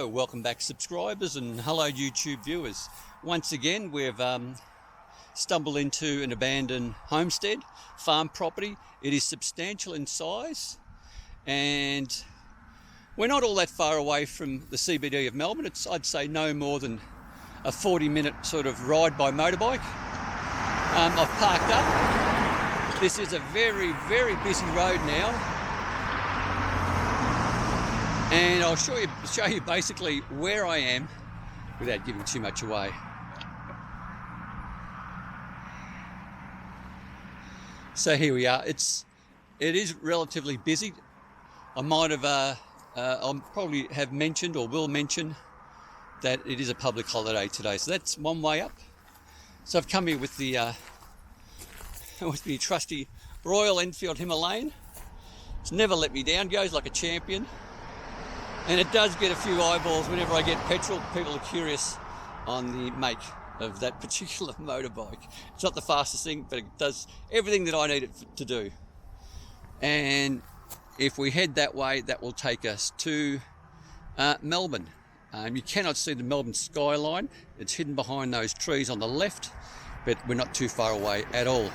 Hello, welcome back subscribers, and hello YouTube viewers. Once again we've stumbled into an abandoned homestead farm property. It is substantial in size and we're not all that far away from the CBD of Melbourne. It's, I'd say, no more than a 40-minute sort of ride by motorbike. I've parked up. This is a very busy road now. And I'll show you basically where I am without giving too much away. So here we are. It is relatively busy. I might have, I'll probably have mentioned or will mention that it is a public holiday today. So that's one way up. So I've come here with the trusty Royal Enfield Himalayan. It's never let me down. Goes like a champion. And it does get a few eyeballs whenever I get petrol. People are curious on the make of that particular motorbike. It's not the fastest thing, but it does everything that I need it to do. And if we head that way, that will take us to Melbourne. You cannot see the Melbourne skyline. It's hidden behind those trees on the left, but we're not too far away at all.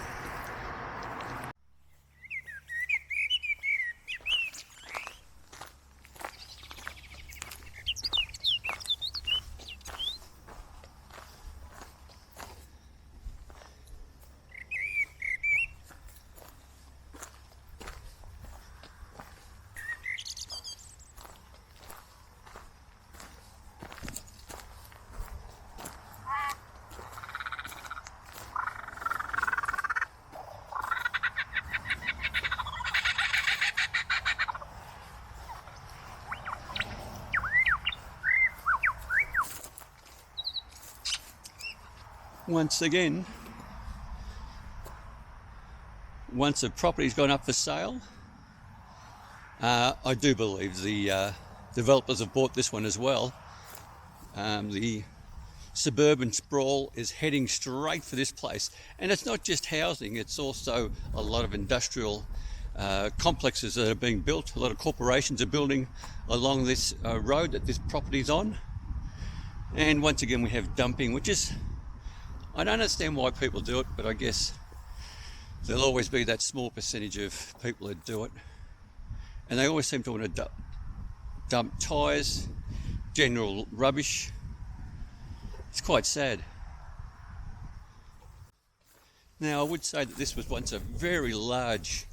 Once again, once a property's gone up for sale, I do believe the developers have bought this one as well. The suburban sprawl is heading straight for this place, and it's not just housing, it's also a lot of industrial complexes that are being built. A lot of corporations are building along this road that this property's on. And once again we have dumping, which is, I don't understand why people do it, but I guess there'll always be that small percentage of people that do it. And they always seem to want to dump tyres, general rubbish. It's quite sad. Now, I would say that this was once a very large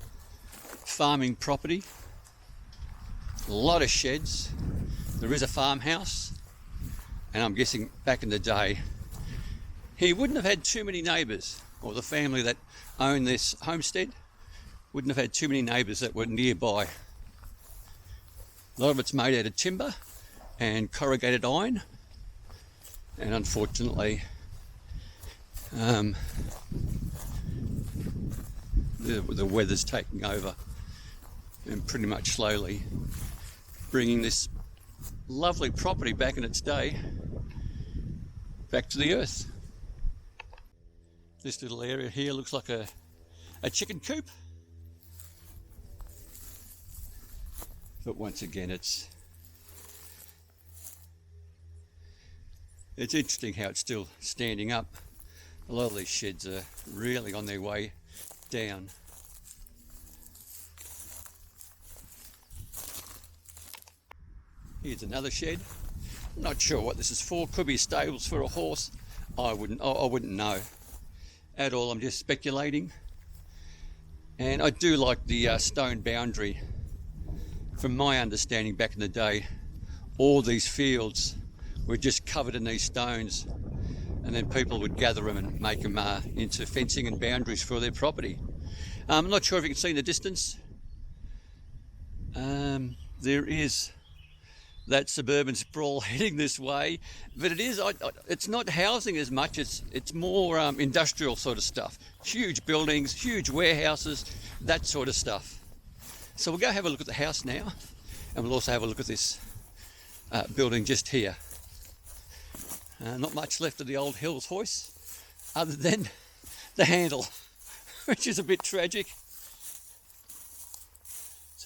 farming property. A lot of sheds. There is a farmhouse. And I'm guessing back in the day, he wouldn't have had too many neighbours, or the family that owned this homestead wouldn't have had too many neighbours that were nearby. A lot of it's made out of timber and corrugated iron, and unfortunately the weather's taking over and pretty much slowly bringing this lovely property back in its day back to the earth. This little area here looks like a chicken coop. But once again, it's interesting how it's still standing up. A lot of these sheds are really on their way down. Here's another shed. I'm not sure what this is for. Could be stables for a horse. I wouldn't know at all. I'm just speculating. And I do like the stone boundary. From my understanding back in the day, all these fields were just covered in these stones, and then people would gather them and make them into fencing and boundaries for their property. I'm not sure if you can see in the distance. There is that suburban sprawl heading this way, but it's not housing as much, it's more industrial sort of stuff. Huge buildings, huge warehouses, that sort of stuff. So we'll go have a look at the house now, and we'll also have a look at this building just here. Not much left of the old Hills hoist, other than the handle, which is a bit tragic.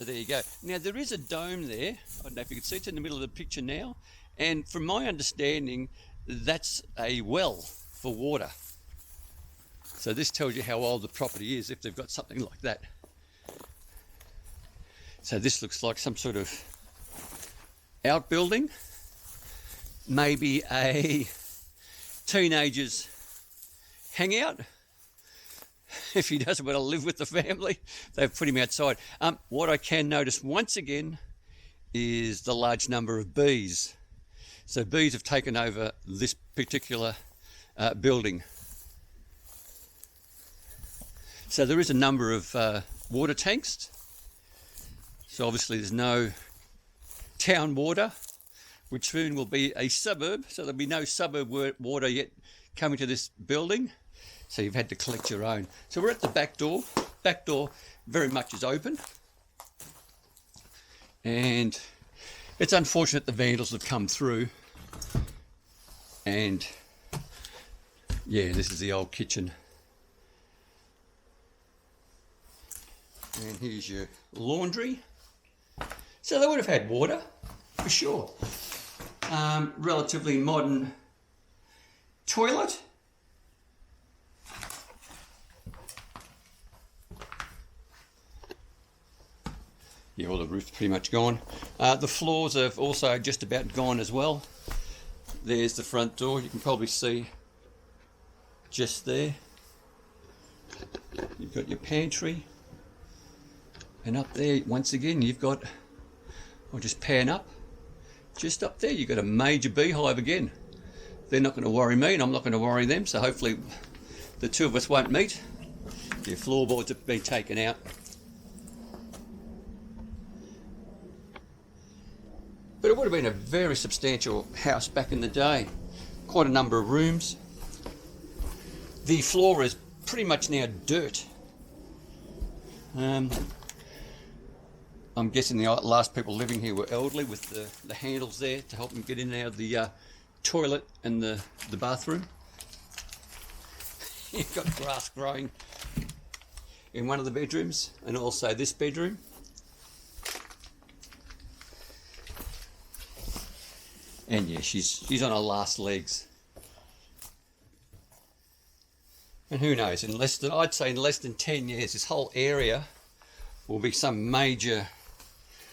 So there you go. Now there is a dome there. I don't know if you can see, it's in the middle of the picture now, And from my understanding, that's a well for water. So this tells you how old the property is if they've got something like that. So this looks like some sort of outbuilding, maybe a teenager's hangout. If he doesn't want to live with the family, they've put him outside. What I can notice once again is the large number of bees. So bees have taken over this particular building. So there is a number of water tanks. So obviously there's no town water, which soon will be a suburb. So there'll be no suburb water yet coming to this building. So you've had to collect your own. So we're at the back door. Back door very much is open. And it's unfortunate the vandals have come through. And yeah, this is the old kitchen. And here's your laundry. So they would have had water, for sure. Relatively modern toilet. Yeah, well, the roof's pretty much gone. The floors have also just about gone as well. There's the front door. You can probably see just there. You've got your pantry. And up there, once again, you've got, I'll just pan up. Just up there, you've got a major beehive again. They're not going to worry me, and I'm not going to worry them, so hopefully the two of us won't meet. Your floorboards have been taken out. But it would have been a very substantial house back in the day. Quite a number of rooms. The floor is pretty much now dirt. I'm guessing the last people living here were elderly with the handles there to help them get in and out of the toilet and the bathroom. You've got grass growing in one of the bedrooms and also this bedroom. And yeah, she's on her last legs. And who knows, I'd say in less than 10 years, this whole area will be some major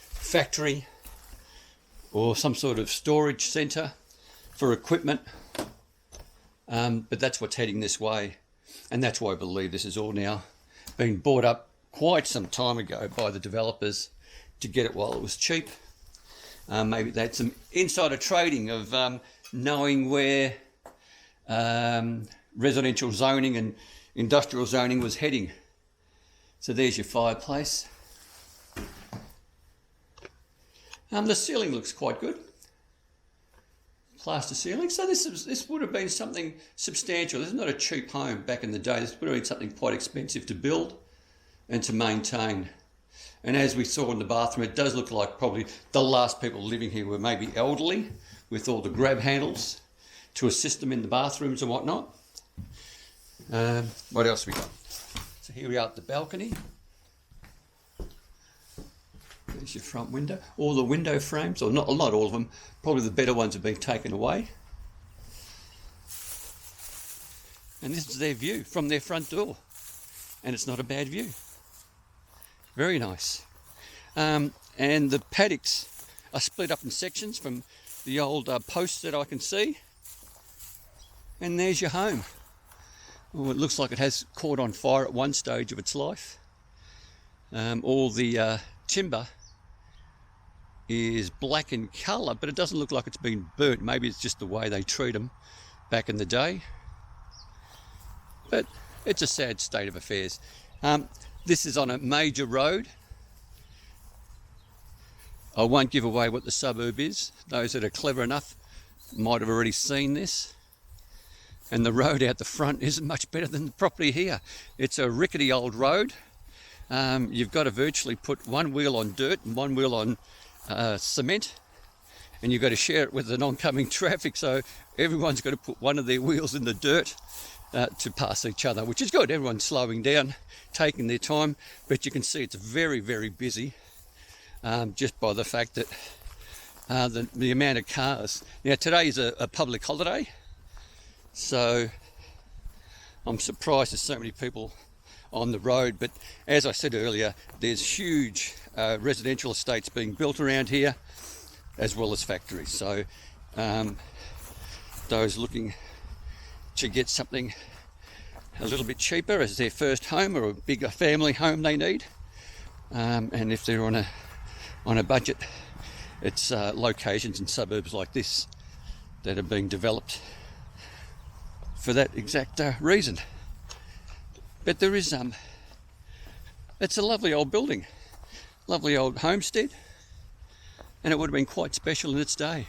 factory or some sort of storage centre for equipment. But that's what's heading this way. And that's why I believe this is all now been bought up quite some time ago by the developers to get it while it was cheap. Maybe they had some insider trading of knowing where residential zoning and industrial zoning was heading. So there's your fireplace. The ceiling looks quite good. Plaster ceiling. So this would have been something substantial. This is not a cheap home back in the day. This would have been something quite expensive to build and to maintain. And as we saw in the bathroom, it does look like probably the last people living here were maybe elderly with all the grab handles to assist them in the bathrooms and whatnot. What else we got? So here we are at the balcony. There's your front window. All the window frames, or not all of them, probably the better ones have been taken away. And this is their view from their front door. And it's not a bad view. Very nice. And the paddocks are split up in sections from the old posts that I can see. And there's your home. Well, it looks like it has caught on fire at one stage of its life. All the timber is black in colour, but it doesn't look like it's been burnt. Maybe it's just the way they treat them back in the day. But it's a sad state of affairs. This is on a major road. I won't give away what the suburb is. Those that are clever enough might have already seen this. And the road out the front isn't much better than the property here. It's a rickety old road. You've got to virtually put one wheel on dirt and one wheel on cement, and you've got to share it with the oncoming traffic, so everyone's got to put one of their wheels in the dirt to pass each other, which is good. Everyone's slowing down, taking their time, but you can see it's very, very busy just by the fact that the amount of cars. Now today is a public holiday, so I'm surprised there's so many people on the road, but as I said earlier, there's huge residential estates being built around here, as well as factories. So those looking to get something a little bit cheaper as their first home, or a bigger family home they need, and if they're on a budget, it's locations in suburbs like this that are being developed for that exact reason. But there is it's a lovely old building, lovely old homestead, and it would have been quite special in its day.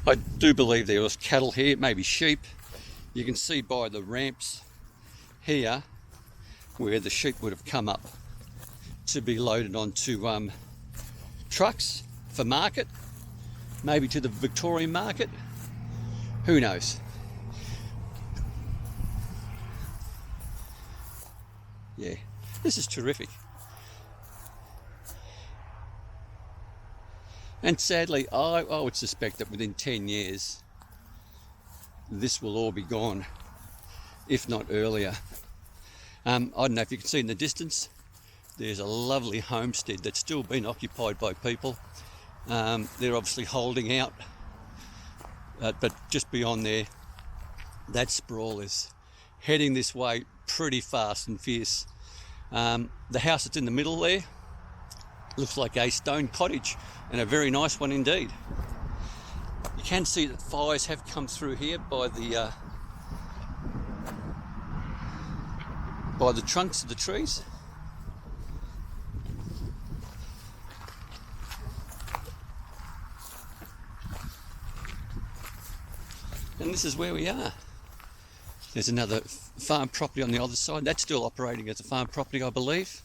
I do believe there was cattle here, maybe sheep. You can see by the ramps here where the sheep would have come up to be loaded onto trucks for market, maybe to the Victorian market, who knows. Yeah, this is terrific. And sadly, I would suspect that within 10 years, this will all be gone, if not earlier. I don't know if you can see in the distance, there's a lovely homestead that's still been occupied by people. They're obviously holding out, but just beyond there, that sprawl is heading this way pretty fast and fierce. The house that's in the middle there looks like a stone cottage, and a very nice one indeed. You can see that fires have come through here by the trunks of the trees. And this is where we are. There's another farm property on the other side. That's still operating as a farm property, I believe.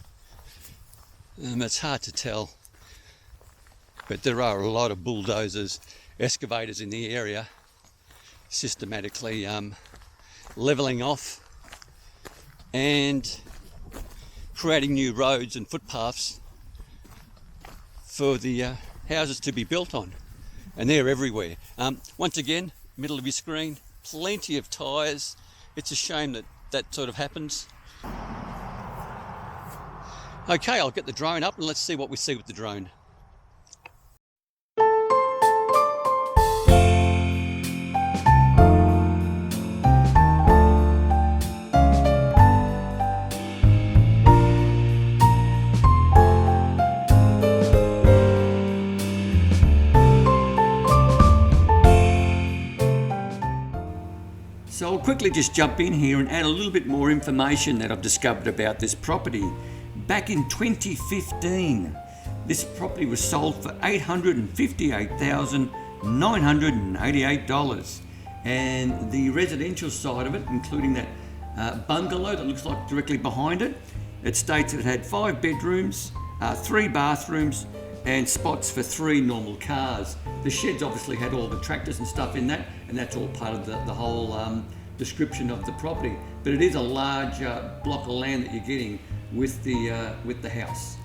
It's hard to tell, but there are a lot of bulldozers, excavators in the area, systematically levelling off and creating new roads and footpaths for the houses to be built on, and they're everywhere. Once again, middle of your screen, plenty of tyres. It's a shame that that sort of happens. Okay, I'll get the drone up and let's see what we see with the drone. So I'll quickly just jump in here and add a little bit more information that I've discovered about this property. Back in 2015, this property was sold for $858,988, and the residential side of it, including that bungalow that looks like directly behind it, it states it had 5 bedrooms, 3 bathrooms, and spots for 3 normal cars. The sheds obviously had all the tractors and stuff in that, and that's all part of the whole description of the property. But it is a large block of land that you're getting with the house.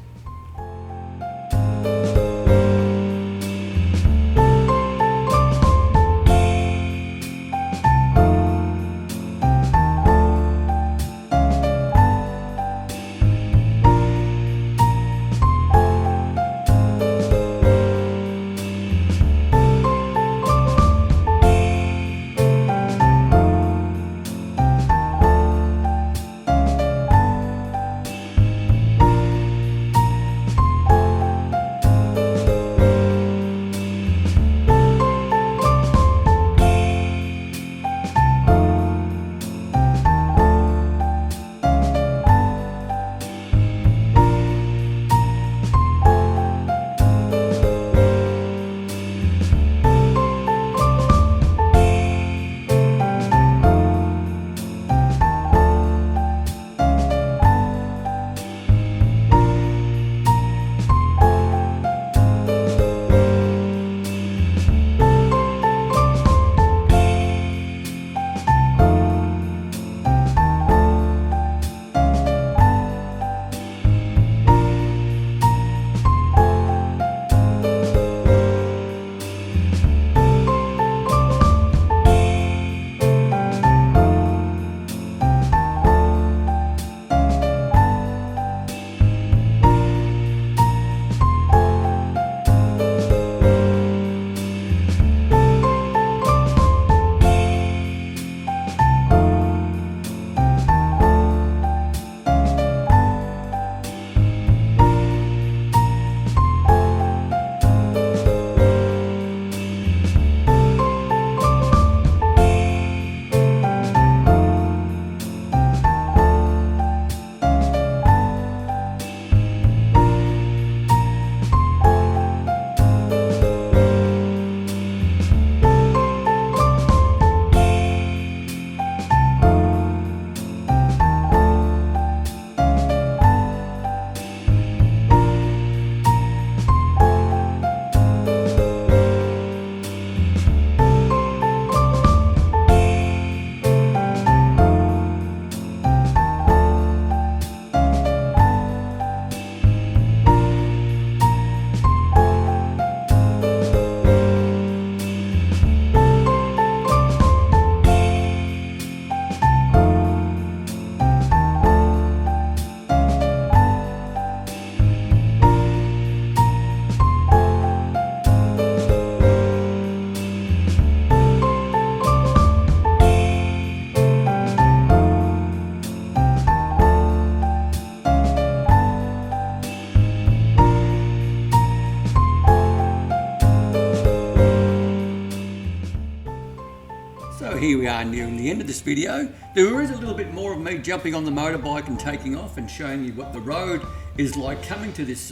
here we are nearing the end of this video. There is a little bit more of me jumping on the motorbike and taking off and showing you what the road is like coming to this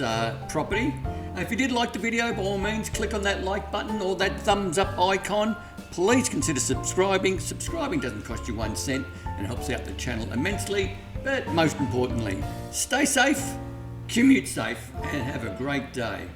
property. If you did like the video, by all means click on that like button or that thumbs up icon. Please consider subscribing. Subscribing doesn't cost you 1 cent and helps out the channel immensely. But most importantly, stay safe, commute safe, and have a great day.